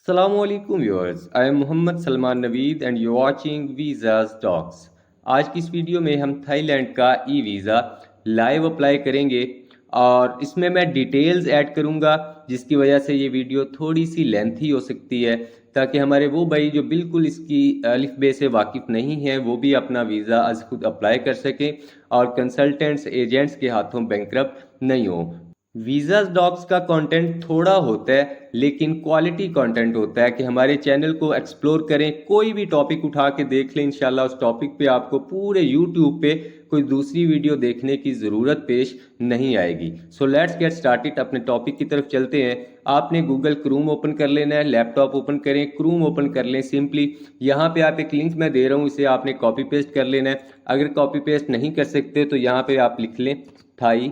Assalamualaikum viewers, I am Muhammad Salman Naveed and you're watching Visas Talks। आज की इस video में हम थाईलैंड का ई वीज़ा लाइव अप्लाई करेंगे और इसमें मैं डिटेल्स ऐड करूंगा, जिसकी वजह से ये वीडियो थोड़ी सी लेंथी हो सकती है, ताकि हमारे वो भाई जो बिल्कुल इसकी अलिफ बे से वाकिफ़ नहीं है वो भी अपना वीज़ा आज खुद अप्लाई कर सकें और कंसल्टेंट्स एजेंट्स के हाथों बैंकरप्ट नहीं हो। वीज़ा डॉक्स का कंटेंट थोड़ा होता है लेकिन क्वालिटी कंटेंट होता है कि हमारे चैनल को एक्सप्लोर करें, कोई भी टॉपिक उठा के देख लें, इंशाल्लाह उस टॉपिक पे आपको पूरे यूट्यूब पे कोई दूसरी वीडियो देखने की ज़रूरत पेश नहीं आएगी। सो लेट्स गेट स्टार्टेड, अपने टॉपिक की तरफ चलते हैं। आपने गूगल क्रूम ओपन कर लेना है, लैपटॉप ओपन करें, क्रूम ओपन कर लें सिंपली। यहाँ पे आप एक लिंक मैं दे रहा हूँ, इसे आपने कॉपी पेस्ट कर लेना है। अगर कॉपी पेस्ट नहीं कर सकते तो यहाँ पे आप लिख लें थाई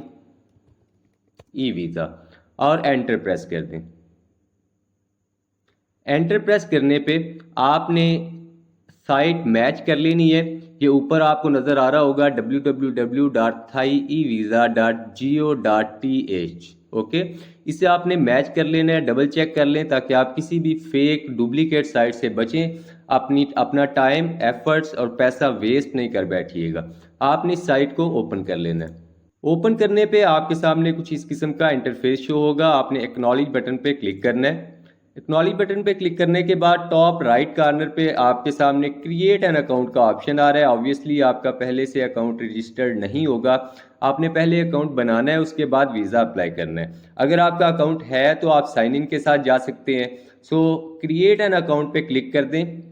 ई वीज़ा और एंटर प्रेस कर दें। एंटर प्रेस करने पे आपने साइट मैच कर लेनी है। ये ऊपर आपको नज़र आ रहा होगा www.thaievisa.go.th। ओके, इसे आपने मैच कर लेना है, डबल चेक कर लें ताकि आप किसी भी फेक डुप्लीकेट साइट से बचें, अपना टाइम एफर्ट्स और पैसा वेस्ट नहीं कर बैठिएगा। आपने इस साइट को ओपन कर लेना है। ओपन करने पे आपके सामने कुछ इस किस्म का इंटरफेस शो होगा। आपने एक्नॉलेज बटन पे क्लिक करना है। एक्नॉलेज बटन पे क्लिक करने के बाद टॉप राइट कॉर्नर पे आपके सामने क्रिएट एन अकाउंट का ऑप्शन आ रहा है। ऑब्वियसली आपका पहले से अकाउंट रजिस्टर्ड नहीं होगा, आपने पहले अकाउंट बनाना है, उसके बाद वीज़ा अप्लाई करना है। अगर आपका अकाउंट है तो आप साइन इन के साथ जा सकते हैं। सो क्रिएट एन अकाउंट पे क्लिक कर दें।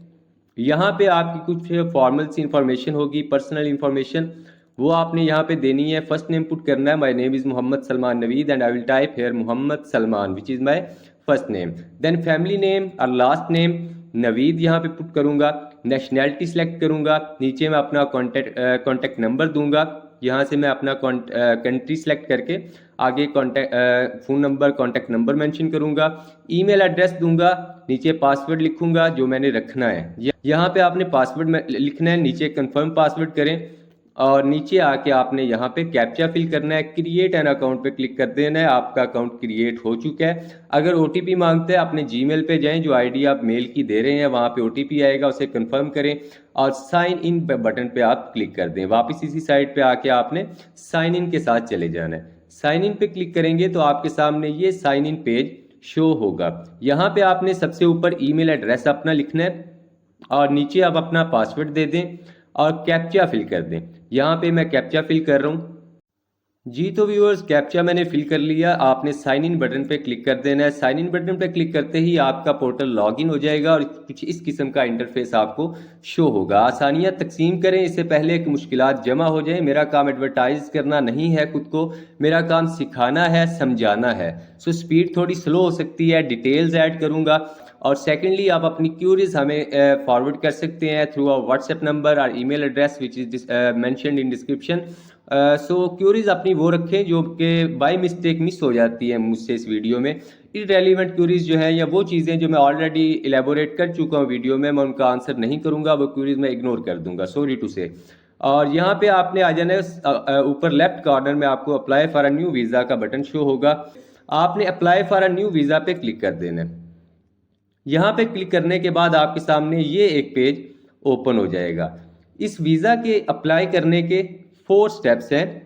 यहाँ पे आपकी कुछ फॉर्मल सी इंफॉर्मेशन होगी, पर्सनल इंफॉर्मेशन, वो आपने यहाँ पे देनी है। फर्स्ट नेम पुट करना है, my name is Mohammad Salman Naveed and I will type here Mohammad Salman which is my first name. Then family name और लास्ट नेम नवीद यहाँ पे पुट करूँगा। नेशनैलिटी सेलेक्ट करूँगा, नीचे मैं अपना कॉन्टैक्ट नंबर दूंगा। यहाँ से मैं अपना कंट्री सेलेक्ट करके आगे phone number contact number mention करूँगा। ईमेल एड्रेस दूंगा, नीचे पासवर्ड लिखूँगा जो मैंने रखना है। यहाँ पे आपने पासवर्ड लिखना है, नीचे कंफर्म पासवर्ड करें और नीचे आके आपने यहाँ पे कैप्चा फिल करना है। क्रिएट एन अकाउंट पे क्लिक कर देना है। आपका अकाउंट क्रिएट हो चुका है। अगर ओटीपी मांगते हैं अपने जीमेल पे जाएं, जो आईडी आप मेल की दे रहे हैं वहाँ पे ओटीपी आएगा, उसे कंफर्म करें और साइन इन बटन पे आप क्लिक कर दें। वापस इसी साइट पे आके आपने साइन इन के साथ चले जाना है। साइन इन पे क्लिक करेंगे तो आपके सामने ये साइन इन पेज शो होगा। यहाँ पे आपने सबसे ऊपर ईमेल एड्रेस अपना लिखना है और नीचे आप अपना पासवर्ड दे दें और कैप्चा फिल कर दें। यहाँ पे मैं कैप्चा फिल कर रहा हूँ जी। तो व्यूअर्स, कैप्चा मैंने फिल कर लिया। आपने साइन इन बटन पे क्लिक कर देना है। साइन इन बटन पे क्लिक करते ही आपका पोर्टल लॉगिन हो जाएगा और कुछ इस किस्म का इंटरफेस आपको शो होगा। आसानियाँ तकसीम करें इससे पहले कि मुश्किलात जमा हो जाए। मेरा काम एडवर्टाइज करना नहीं है खुद को, मेरा काम सिखाना है, समझाना है। सो स्पीड थोड़ी स्लो हो सकती है, डिटेल्स ऐड करूँगा। और सेकेंडली आप अपनी क्यूरीज हमें फॉरवर्ड कर सकते हैं थ्रू आवर व्हाट्सएप नंबर और email address which is mentioned in description. So queries अपनी वो रखें जो कि बाय मिस्टेक मिस हो जाती है मुझसे इस वीडियो में। इररेलेवेंट क्यूरीज जो है या वो चीज़ें जो मैं ऑलरेडी एलेबोरेट कर चुका हूँ वीडियो में, मैं उनका आंसर नहीं करूँगा, वो क्यूरीज मैं इग्नोर कर दूंगा, सॉरी टू से। और यहाँ पे आपने आ जाना है, ऊपर लेफ्ट कॉर्नर में आपको apply for a new visa का बटन शो होगा। आपने apply for a new visa पे क्लिक कर देना है। यहाँ पे क्लिक करने के बाद आपके सामने ये एक पेज ओपन हो जाएगा। इस वीज़ा के अप्लाई करने के 4 स्टेप्स हैं।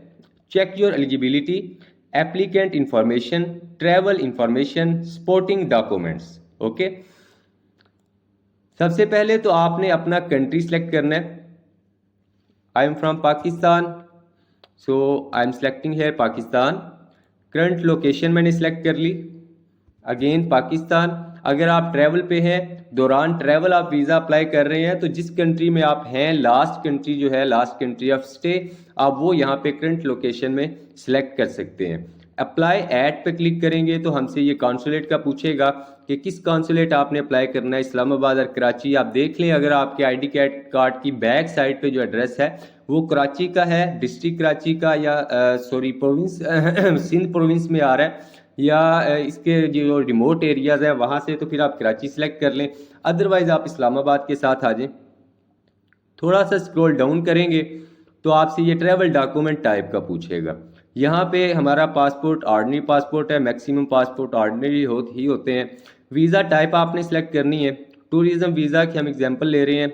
Check your eligibility, applicant information, travel information, supporting documents. Okay, सबसे पहले तो आपने अपना कंट्री सेलेक्ट करना है। I am from Pakistan, so I am selecting here Pakistan. Current location मैंने सेलेक्ट कर ली, अगेन पाकिस्तान। अगर आप ट्रैवल पे हैं, दौरान ट्रैवल आप वीज़ा अप्लाई कर रहे हैं, तो जिस कंट्री में आप हैं, लास्ट कंट्री जो है, लास्ट कंट्री ऑफ स्टे, आप वो यहाँ पे करंट लोकेशन में सिलेक्ट कर सकते हैं। अप्लाई एट पे क्लिक करेंगे तो हमसे ये कॉन्सुलेट का पूछेगा कि किस कॉन्सुलेट आपने अप्लाई करना है, इस्लामाबाद और कराची। आप देख लें, अगर आपके आईडी कार्ड की बैक साइड पे जो एड्रेस है वो कराची का है, डिस्ट्रिक्ट कराची का, या सॉरी प्रोविंस सिंध प्रोविंस में आ रहा है, या इसके जो रिमोट एरियाज़ है वहाँ से, तो फिर आप कराची सेलेक्ट कर लें। अदरवाइज़ आप इस्लामाबाद के साथ आ जाएं। थोड़ा सा स्क्रॉल डाउन करेंगे तो आपसे ये ट्रैवल डॉक्यूमेंट टाइप का पूछेगा। यहाँ पे हमारा पासपोर्ट ऑर्डिनरी पासपोर्ट है, मैक्सिमम पासपोर्ट ऑर्डिनरी ही होते हैं। वीज़ा टाइप आपने सेलेक्ट करनी है। टूरिज्म वीज़ा की हम एग्जांपल ले रहे हैं,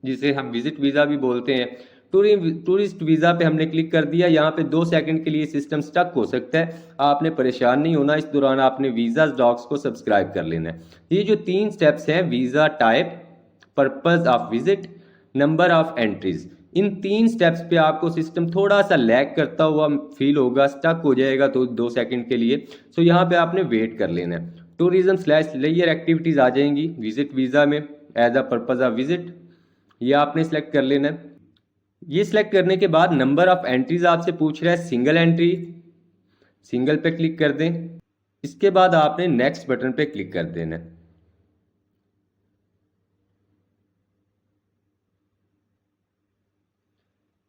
जिसे हम विजिट वीज़ा भी बोलते हैं। टूरिस्ट वीज़ा पे हमने क्लिक कर दिया। यहाँ पे 2 सेकंड के लिए सिस्टम स्टक हो सकता है, आपने परेशान नहीं होना। इस दौरान आपने वीज़ा डॉक्स को सब्सक्राइब कर लेना है। ये जो 3 स्टेप्स हैं, visa type, purpose of visit, number of entries, in 3 steps पे आपको सिस्टम थोड़ा सा लैग करता हुआ फील होगा, स्टक हो जाएगा तो 2 सेकंड के लिए। सो यहाँ पे आपने वेट कर लेना है। टूरिज्म स्लैश लेयर एक्टिविटीज आ जाएंगी विजिट वीज़ा में, as a purpose of visit, ये आपने सेलेक्ट कर लेना है। ये सिलेक्ट करने के बाद नंबर ऑफ एंट्रीज आपसे पूछ रहा है, सिंगल एंट्री, सिंगल पे क्लिक कर दें। इसके बाद आपने नेक्स्ट बटन पे क्लिक कर देना है।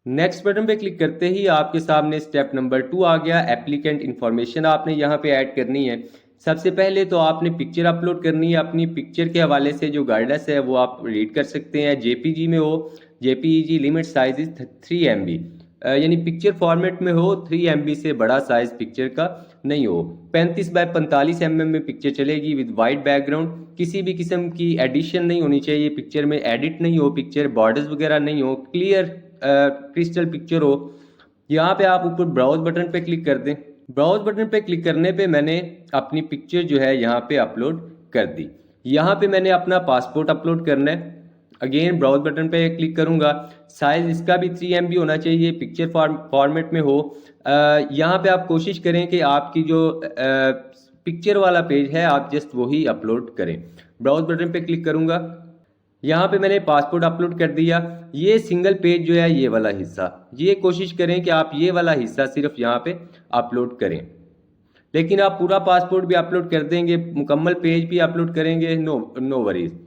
नेक्स्ट बटन पे क्लिक करते ही आपके सामने स्टेप नंबर 2 आ गया। एप्लीकेंट इन्फॉर्मेशन आपने यहाँ पे ऐड करनी है। सबसे पहले तो आपने पिक्चर अपलोड करनी है। अपनी पिक्चर के हवाले से जो गाइडेंस है वो आप रीड कर सकते हैं। जेपीजी में हो, JPEG limit size is 3 MB, यानी पिक्चर फॉर्मेट में हो, 3 MB से बड़ा साइज पिक्चर का नहीं हो। 35 बाय 45 mm में पिक्चर चलेगी विद वाइट बैकग्राउंड। किसी भी किस्म की एडिशन नहीं होनी चाहिए पिक्चर में, एडिट नहीं हो पिक्चर, बॉर्डर्स वगैरह नहीं हो, क्लियर क्रिस्टल पिक्चर हो। यहाँ पे आप ऊपर ब्राउज बटन पे क्लिक कर दें। ब्राउज बटन पे क्लिक करने पे मैंने अपनी पिक्चर जो है यहाँ पे अपलोड कर दी। यहाँ पे मैंने अपना पासपोर्ट अपलोड करना है। अगेन ब्राउज बटन पे क्लिक करूँगा। साइज इसका भी 3 MB होना चाहिए, पिक्चर फॉर्मेट में हो। यहाँ पे आप कोशिश करें कि आपकी जो पिक्चर वाला पेज है आप जस्ट वही अपलोड करें। ब्राउज बटन पे क्लिक करूँगा। यहाँ पे मैंने पासपोर्ट अपलोड कर दिया। ये सिंगल पेज जो है, ये वाला हिस्सा, ये कोशिश करें कि आप ये वाला हिस्सा सिर्फ यहाँ पे अपलोड करें। लेकिन आप पूरा पासपोर्ट भी अपलोड कर देंगे, मुकम्मल पेज भी अपलोड करेंगे, नो वरीज।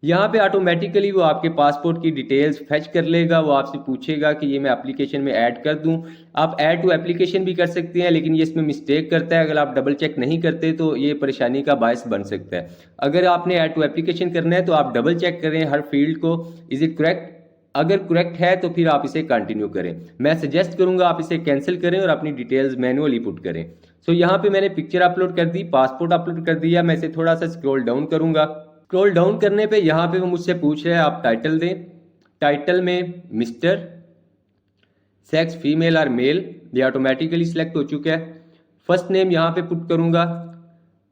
यहाँ पे ऑटोमेटिकली वो आपके पासपोर्ट की डिटेल्स फेच कर लेगा। वो आपसे पूछेगा कि ये मैं एप्लीकेशन में ऐड कर दूं। आप ऐड टू एप्लीकेशन भी कर सकते हैं, लेकिन ये इसमें मिस्टेक करता है। अगर आप डबल चेक नहीं करते तो ये परेशानी का बायस बन सकता है। अगर आपने ऐड टू एप्लीकेशन करना है तो आप डबल चेक करें हर फील्ड को, इज इट करेक्ट। अगर करेक्ट है तो फिर आप इसे कंटिन्यू करें। मैं सजेस्ट करूंगा आप इसे कैंसिल करें और अपनी डिटेल्स मैनुअली पुट करें। सो यहाँ पे मैंने पिक्चर अपलोड कर दी, पासपोर्ट अपलोड कर दिया। मैं इसे थोड़ा सा स्क्रॉल डाउन करूंगा। स्क्रॉल डाउन करने पे यहाँ पे वो मुझसे पूछ रहे हैं आप टाइटल दें। टाइटल में मिस्टर, सेक्स फीमेल और मेल, ये ऑटोमेटिकली सिलेक्ट हो चुका है। फर्स्ट नेम यहाँ पे पुट करूँगा।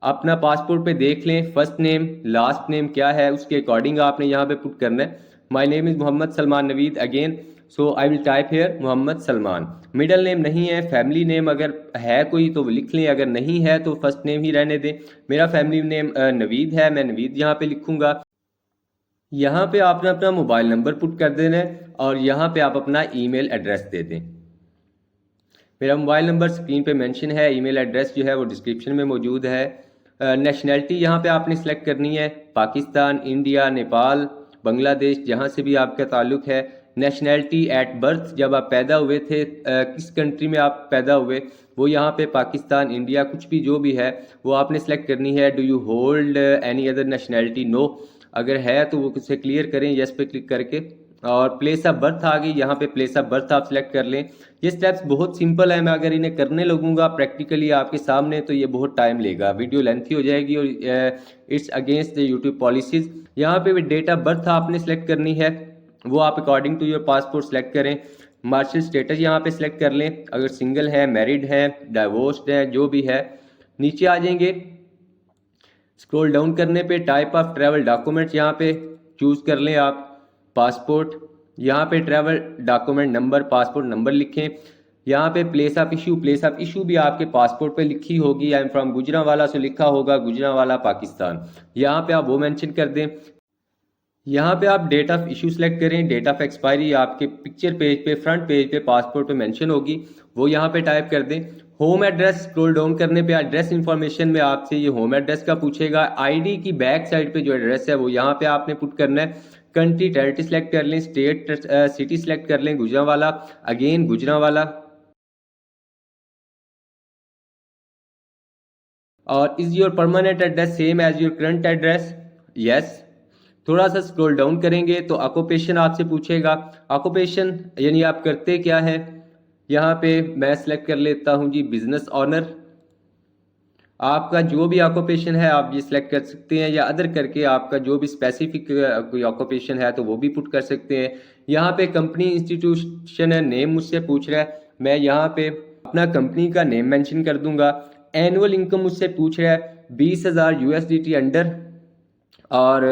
अपना पासपोर्ट पे देख लें फर्स्ट नेम लास्ट नेम क्या है, उसके अकॉर्डिंग आपने यहाँ पे पुट करना है। My name is Mohammad Salman Naveed again, so I will type here Mohammad Salman. Middle name नहीं है, फैमिली नेम अगर है कोई तो लिख लें, अगर नहीं है तो फर्स्ट नेम ही रहने दें। मेरा फैमिली नेम नवीद है, मैं नवीद यहाँ पे लिखूँगा। यहाँ पे आपने अपना मोबाइल नंबर पुट कर देना है और यहाँ पे आप अपना ईमेल एड्रेस दे दें। मेरा मोबाइल नंबर स्क्रीन पे मेंशन है, ईमेल एड्रेस जो है वो डिस्क्रिप्शन में मौजूद है। नेशनैलिटी यहाँ पे आपने सेलेक्ट करनी है, पाकिस्तान, इंडिया, नेपाल, बांग्लादेश, जहाँ से भी आपका ताल्लुक है। नेशनैलिटी एट बर्थ, जब आप पैदा हुए थे किस कंट्री में आप पैदा हुए, वो यहाँ पे पाकिस्तान, इंडिया, कुछ भी जो भी है वो आपने सेलेक्ट करनी है। Do you hold any other nationality, no. अगर है तो वो उसे क्लियर करें यस पे क्लिक करके। और प्लेस ऑफ बर्थ आ गई, यहाँ पे प्लेस ऑफ बर्थ आप सिलेक्ट कर लें। ये स्टेप्स बहुत सिंपल है, मैं अगर इन्हें करने लगूंगा प्रैक्टिकली आपके सामने तो ये बहुत टाइम लेगा, वीडियो लेंथी हो जाएगी और it's against the YouTube policies. यहाँ पे डेट ऑफ बर्थ आपने सेलेक्ट करनी है, वो आप according to your passport select करें। मार्शल स्टेटस यहाँ पे सिलेक्ट कर लें, अगर सिंगल है, मैरिड है, डाइवोर्स्ड है, जो भी है। नीचे आ जाएंगे, स्क्रॉल डाउन करने पे टाइप ऑफ ट्रैवल डॉक्यूमेंट्स यहाँ पे चूज कर लें आप। पासपोर्ट, यहाँ पे travel document number, passport number लिखें। यहाँ पे place of issue, place of issue भी आपके पासपोर्ट पे लिखी होगी। आई एम फ्रॉम गुजरांवाला से लिखा होगा गुजरांवाला पाकिस्तान, यहाँ पे आप वो मेंशन कर दें। यहाँ पे आप डेट ऑफ इशू सेलेक्ट करें। डेट ऑफ एक्सपायरी आपके पिक्चर पेज पे, फ्रंट पेज पे, पासपोर्ट पे मेंशन होगी, वो यहाँ पे टाइप कर दें। होम एड्रेस, स्क्रॉल डाउन करने पे एड्रेस इंफॉर्मेशन में आपसे ये होम एड्रेस का पूछेगा। आईडी की बैक साइड पे जो एड्रेस है वो यहाँ पे आपने पुट करना है। कंट्री टेरिटरी सेलेक्ट कर लें, स्टेट सिटी सेलेक्ट कर लें, गुजरांवाला, अगेन गुजरांवाला। और is your permanent address same as your current address, yes. थोड़ा सा स्क्रॉल डाउन करेंगे तो ऑक्यूपेशन आपसे पूछेगा। ऑक्यूपेशन यानी आप करते क्या है, यहाँ पे मैं सेलेक्ट कर लेता हूँ जी बिजनेस ऑनर। आपका जो भी ऑक्यूपेशन है आप ये सिलेक्ट कर सकते हैं, या अदर करके आपका जो भी स्पेसिफिक कोई ऑक्यूपेशन है तो वो भी पुट कर सकते हैं। यहाँ पे कंपनी इंस्टीट्यूशन है, नेम मुझसे पूछ रहा है, मैं यहाँ पे अपना कंपनी का नेम मेंशन कर दूंगा। एनुअल इनकम मुझसे पूछ रहा है 20,000 USDT अंडर और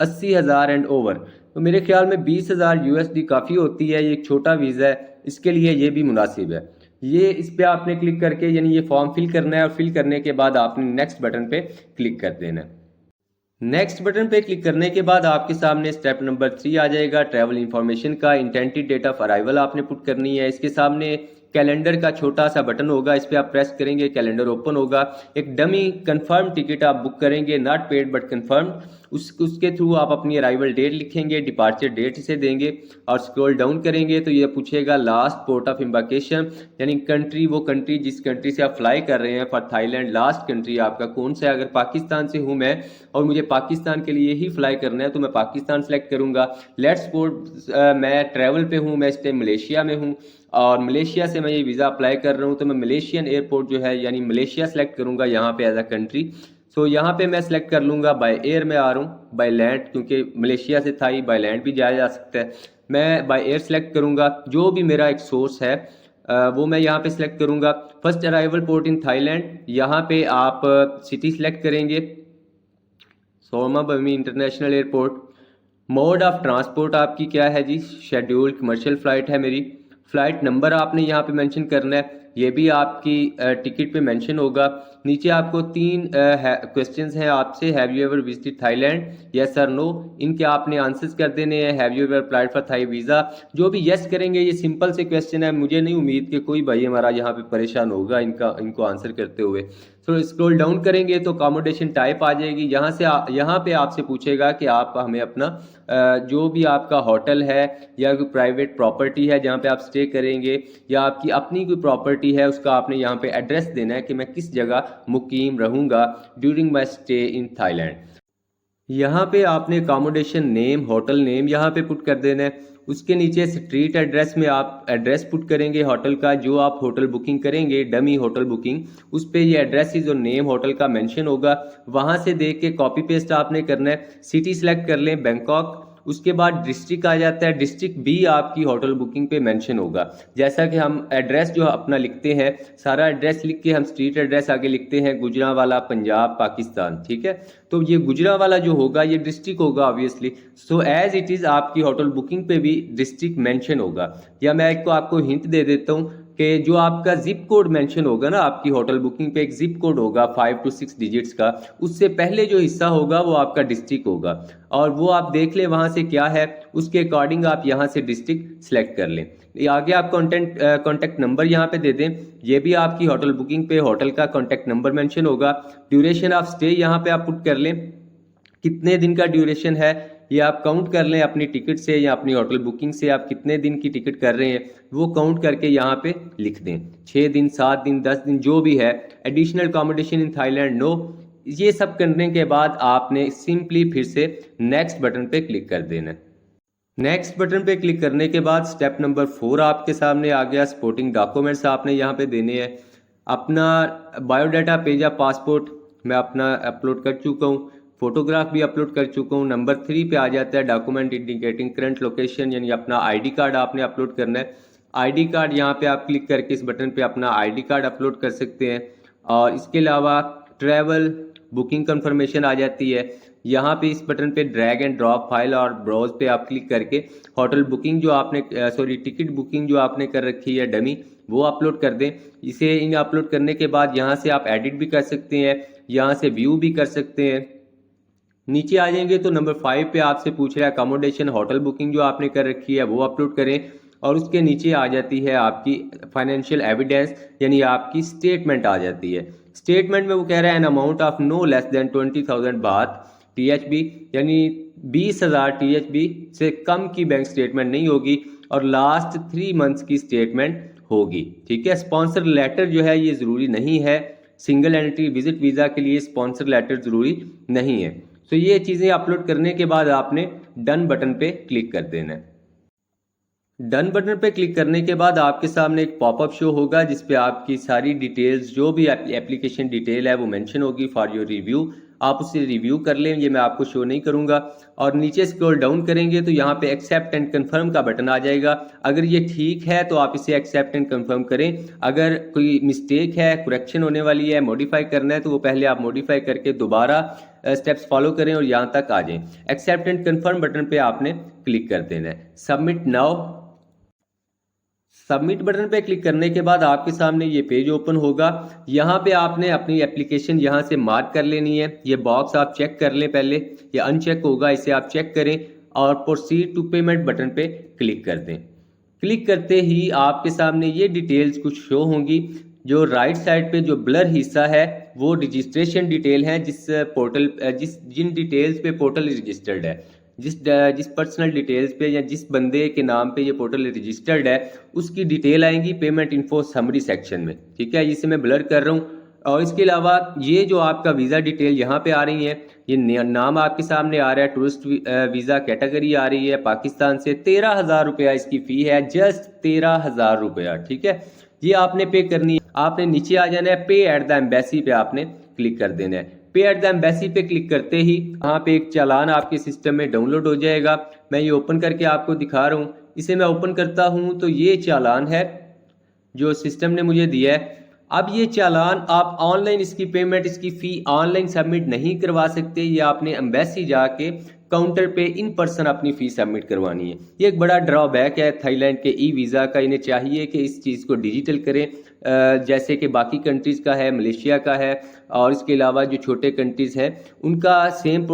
80,000 एंड ओवर। तो मेरे ख्याल में 20,000 USD काफ़ी होती है, ये एक छोटा वीज़ा है, इसके लिए ये भी मुनासिब है। ये इस पे आपने क्लिक करके यानी ये फॉर्म फिल करना है, और फिल करने के बाद आपने नेक्स्ट बटन पे क्लिक कर देना है। नेक्स्ट बटन पे क्लिक करने के बाद आपके सामने स्टेप नंबर 3 आ जाएगा, ट्रैवल इंफॉर्मेशन का। इंटेंटेड डेट ऑफ अराइवल आपने पुट करनी है। इसके सामने कैलेंडर का छोटा सा बटन होगा, इस पर आप प्रेस करेंगे, कैलेंडर ओपन होगा। एक डमी कंफर्म टिकट आप बुक करेंगे, नॉट पेड बट कंफर्म। उसके थ्रू आप अपनी अराइवल डेट लिखेंगे, डिपार्चर डेट इसे देंगे, और स्क्रॉल डाउन करेंगे तो ये पूछेगा लास्ट पोर्ट ऑफ एम्बार्केशन, यानी कंट्री, वो कंट्री जिस कंट्री से आप फ्लाई कर रहे हैं। फॉर थाईलैंड लास्ट कंट्री आपका कौन सा है। अगर पाकिस्तान से हूँ मैं और मुझे पाकिस्तान के लिए ही फ्लाई करना है तो मैं पाकिस्तान सेलेक्ट करूंगा। लेट्स सपोज मैं ट्रैवल पे हूँ, मैं इस टाइम मलेशिया में हूँ और मलेशिया से मैं ये वीज़ा अप्लाई कर रहा हूँ, तो मैं मलेशियन एयरपोर्ट जो है यानी मलेशिया सेलेक्ट करूंगा यहाँ पे एज अ कंट्री। सो यहाँ पे मैं सेलेक्ट कर लूँगा बाय एयर में आ रहा हूँ, बाय लैंड क्योंकि मलेशिया से थाई बाय लैंड भी जाया जा सकता है। मैं बाय एयर सेलेक्ट करूँगा, जो भी मेरा एक सोर्स है वो मैं यहाँ पे सिलेक्ट करूँगा। First arrival port in Thailand, यहाँ पे आप सिटी सिलेक्ट करेंगे, Suvarnabhumi international airport. Mode of transport आपकी क्या है जी, शेड्यूल कमर्शियल फ़्लाइट है मेरी। फ़्लाइट नंबर आपने यहाँ पे मेंशन करना है, ये भी आपकी टिकट पे मेंशन होगा। नीचे आपको 3 क्वेश्चंस हैं आपसे, have you ever visited Thailand, yes और नो। इनके आपने आंसर्स कर देने हैं। Have you ever applied for Thai visa, जो भी यस करेंगे, ये सिंपल से क्वेश्चन है, मुझे नहीं उम्मीद कि कोई भाई हमारा यहाँ पे परेशान होगा इनको आंसर करते हुए। तो स्क्रॉल डाउन करेंगे तो अकोमोडेशन टाइप आ जाएगी, यहाँ पे आपसे पूछेगा कि आप हमें अपना जो भी आपका होटल है या कोई प्राइवेट प्रॉपर्टी है जहाँ पे आप स्टे करेंगे, या आपकी अपनी कोई प्रॉपर्टी है, उसका आपने यहाँ पे एड्रेस देना है कि मैं किस जगह मुकीम रहूँगा during my stay in Thailand. यहाँ पे आपने अकोमोडेशन नेम, होटल नेम यहाँ पे पुट कर देना है। उसके नीचे स्ट्रीट एड्रेस में आप एड्रेस पुट करेंगे होटल का, जो आप होटल बुकिंग करेंगे, डमी होटल बुकिंग, उस पे ये एड्रेस जो नेम होटल का मेंशन होगा, वहाँ से देख के कॉपी पेस्ट आपने करना है। सिटी सेलेक्ट कर लें बैंकॉक, उसके बाद डिस्ट्रिक्ट आ जाता है, डिस्ट्रिक्ट भी आपकी होटल बुकिंग पे मेंशन होगा। जैसा कि हम एड्रेस जो अपना लिखते हैं, सारा एड्रेस लिख के हम स्ट्रीट एड्रेस आगे लिखते हैं गुजरांवाला पंजाब पाकिस्तान, ठीक है। तो ये गुजरांवाला जो होगा ये डिस्ट्रिक्ट होगा obviously. So as it is आपकी होटल बुकिंग पे भी डिस्ट्रिक्ट मेंशन होगा। या मैं आपको हिंट दे देता हूँ कि जो आपका जिप कोड मेंशन होगा ना, आपकी होटल बुकिंग पे एक जिप कोड होगा 5 to 6 डिजिट्स का, उससे पहले जो हिस्सा होगा वो आपका डिस्ट्रिक्ट होगा, और वो आप देख लें वहाँ से क्या है, उसके अकॉर्डिंग आप यहाँ से डिस्ट्रिक्ट सेलेक्ट कर लें। आगे आप कॉन्टैक्ट नंबर यहाँ पे दे दें, ये भी आपकी होटल बुकिंग पे होटल का कॉन्टैक्ट नंबर मेंशन होगा। ड्यूरेशन ऑफ स्टे यहाँ पे आप पुट कर लें, कितने दिन का ड्यूरेशन है, ये आप काउंट कर लें अपनी टिकट से या अपनी होटल बुकिंग से, आप कितने दिन की टिकट कर रहे हैं वो काउंट करके यहाँ पे लिख दें, 6 दिन 7 दिन 10 दिन जो भी है। Additional accommodation in Thailand no. ये सब करने के बाद आपने सिंपली फिर से नेक्स्ट बटन पे क्लिक कर देना। नेक्स्ट बटन पे क्लिक करने के बाद स्टेप नंबर 4 आपके सामने आ गया। सपोर्टिंग डॉक्यूमेंट्स आपने यहाँ पे देने हैं। अपना बायोडाटा पेज या पासपोर्ट मैं अपना अपलोड कर चुका हूँ, फोटोग्राफ भी अपलोड कर चुका हूँ। नंबर 3 पे आ जाता है डॉक्यूमेंट इंडिकेटिंग करंट लोकेशन, यानी अपना आईडी कार्ड आपने अपलोड करना है। आईडी कार्ड यहाँ पे आप क्लिक करके इस बटन पे अपना आईडी कार्ड अपलोड कर सकते हैं। और इसके अलावा ट्रैवल बुकिंग कंफर्मेशन आ जाती है, यहाँ पे इस बटन पे ड्रैग एंड ड्रॉप फाइल और ब्राउज पे आप क्लिक करके होटल बुकिंग जो आपने टिकट बुकिंग जो आपने कर रखी है डमी, वो अपलोड कर दें। इसे इन अपलोड करने के बाद यहाँ से आप एडिट भी कर सकते हैं, यहाँ से व्यू भी कर सकते हैं। नीचे आ जाएंगे तो नंबर 5 पे आपसे पूछ रहा है अकोमोडेशन होटल बुकिंग जो आपने कर रखी है वो अपलोड करें। और उसके नीचे आ जाती है आपकी फाइनेंशियल एविडेंस, यानी आपकी स्टेटमेंट आ जाती है। स्टेटमेंट में वो कह रहा है an amount of no less than 20,000 बात THB, यानी 20,000 THB से कम की बैंक स्टेटमेंट नहीं होगी, और लास्ट 3 मंथ्स की स्टेटमेंट होगी, ठीक है। स्पॉन्सर लेटर जो है ये ज़रूरी नहीं है, सिंगल एंट्री विजिट वीज़ा के लिए स्पॉन्सर लेटर ज़रूरी नहीं है। तो ये चीज़ें अपलोड करने के बाद आपने डन बटन पे क्लिक कर देना है। डन बटन पे क्लिक करने के बाद आपके सामने एक पॉपअप शो होगा जिस पे आपकी सारी डिटेल्स जो भी एप्लीकेशन डिटेल है वो मेंशन होगी फॉर योर रिव्यू। आप उसे रिव्यू कर लें, ये मैं आपको शो नहीं करूंगा। और नीचे स्क्रॉल डाउन करेंगे तो यहाँ पे एक्सेप्ट एंड कंफर्म का बटन आ जाएगा। अगर ये ठीक है तो आप इसे एक्सेप्ट एंड कंफर्म करें। अगर कोई मिस्टेक है, करेक्शन होने वाली है, मॉडिफाई करना है, तो वो पहले आप मॉडिफाई करके दोबारा स्टेप्स फॉलो करें और यहाँ तक आ जाएं। एक्सेप्ट एंड कंफर्म बटन पे आपने क्लिक कर देना है। Submit now. सबमिट बटन पे क्लिक करने के बाद आपके सामने ये पेज ओपन होगा। यहाँ पे आपने अपनी एप्लीकेशन यहाँ से मार्क कर लेनी है। ये बॉक्स आप चेक कर लें पहले, ये अनचेक होगा, इसे आप चेक करें और प्रोसीड टू पेमेंट बटन पे क्लिक कर दें। क्लिक करते ही आपके सामने ये डिटेल्स कुछ शो होंगी। जो राइट साइड पे जो ब्लर हिस्सा है वो रजिस्ट्रेशन डिटेल है, जिन डिटेल्स पे पोर्टल रजिस्टर्ड है, जिस पर्सनल डिटेल्स पे या जिस बंदे के नाम पे ये पोर्टल रजिस्टर्ड है उसकी डिटेल आएंगी पेमेंट इन्फो समरी सेक्शन में। ठीक है, इसे मैं ब्लर कर रहा हूँ। और इसके अलावा ये जो आपका वीज़ा डिटेल यहाँ पे आ रही है, ये नाम आपके सामने आ रहा है, टूरिस्ट वीज़ा कैटेगरी आ रही है पाकिस्तान से। 13,000 रुपया इसकी फ़ी है, जस्ट 13,000 रुपया। ठीक है, ये आपने पे करनी है। आपने नीचे आ जाना है, पे एट द एम्बेसी पे आपने क्लिक कर देना है। पे एट द एम्बेसी पे क्लिक करते ही यहाँ पे एक चालान आपके सिस्टम में डाउनलोड हो जाएगा। मैं ये ओपन करके आपको दिखा रहा हूँ। इसे मैं ओपन करता हूँ तो ये चालान है जो सिस्टम ने मुझे दिया है। अब ये चालान आप ऑनलाइन इसकी पेमेंट, इसकी फ़ी ऑनलाइन सबमिट नहीं करवा सकते। ये आपने एम्बेसी जाके काउंटर पे इन पर्सन अपनी फ़ी सबमिट करवानी है। ये एक बड़ा ड्रॉबैक है थाईलैंड के ई वीज़ा का। इन्हें चाहिए कि इस चीज़ को डिजिटल करें, जैसे कि बाकी कंट्रीज़ का है, मलेशिया का है, और इसके अलावा जो छोटे कंट्रीज़ हैं उनका सेम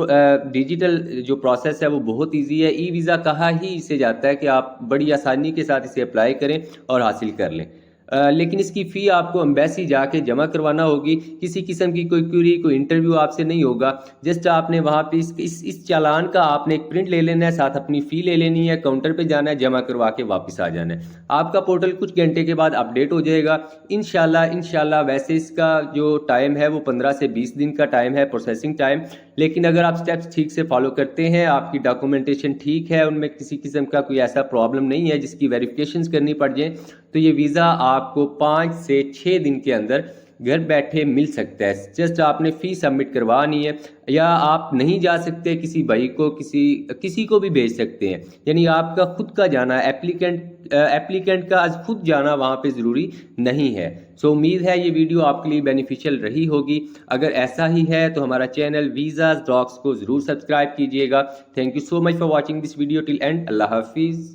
डिजिटल जो प्रोसेस है वो बहुत ईजी है। ई वीज़ा कहा ही इसे जाता है कि आप बड़ी आसानी के साथ इसे अप्लाई करें और हासिल कर लें। लेकिन इसकी फ़ी आपको एम्बेसी जाके जमा करवाना होगी। किसी किस्म की कोई क्यूरी, कोई इंटरव्यू आपसे नहीं होगा। जस्ट आपने वहाँ पे इस चालान का आपने एक प्रिंट ले लेना है, साथ अपनी फ़ी ले लेनी है, काउंटर पे जाना है, जमा करवा के वापस आ जाना है। आपका पोर्टल कुछ घंटे के बाद अपडेट हो जाएगा इंशाल्लाह। वैसे इसका जो टाइम है वो 15 से 20 दिन का टाइम है, प्रोसेसिंग टाइम। लेकिन अगर आप स्टेप्स ठीक से फॉलो करते हैं, आपकी डॉक्यूमेंटेशन ठीक है, उनमें किसी किस्म का कोई ऐसा प्रॉब्लम नहीं है जिसकी वेरिफिकेशंस करनी पड़ जाए, तो ये वीज़ा आपको 5 से 6 दिन के अंदर घर बैठे मिल सकता है। जस्ट आपने फ़ी सबमिट करवानी है, या आप नहीं जा सकते किसी भाई को, किसी को भी भेज सकते हैं। यानी आपका खुद का जाना, एप्लीकेंट का आज खुद जाना वहाँ पे ज़रूरी नहीं है। सो उम्मीद है ये वीडियो आपके लिए बेनिफिशियल रही होगी। अगर ऐसा ही है तो हमारा चैनल वीज़ाज़ डॉक्स को ज़रूर सब्सक्राइब कीजिएगा। Thank you so much for watching this video till end. अल्लाह हाफिज़।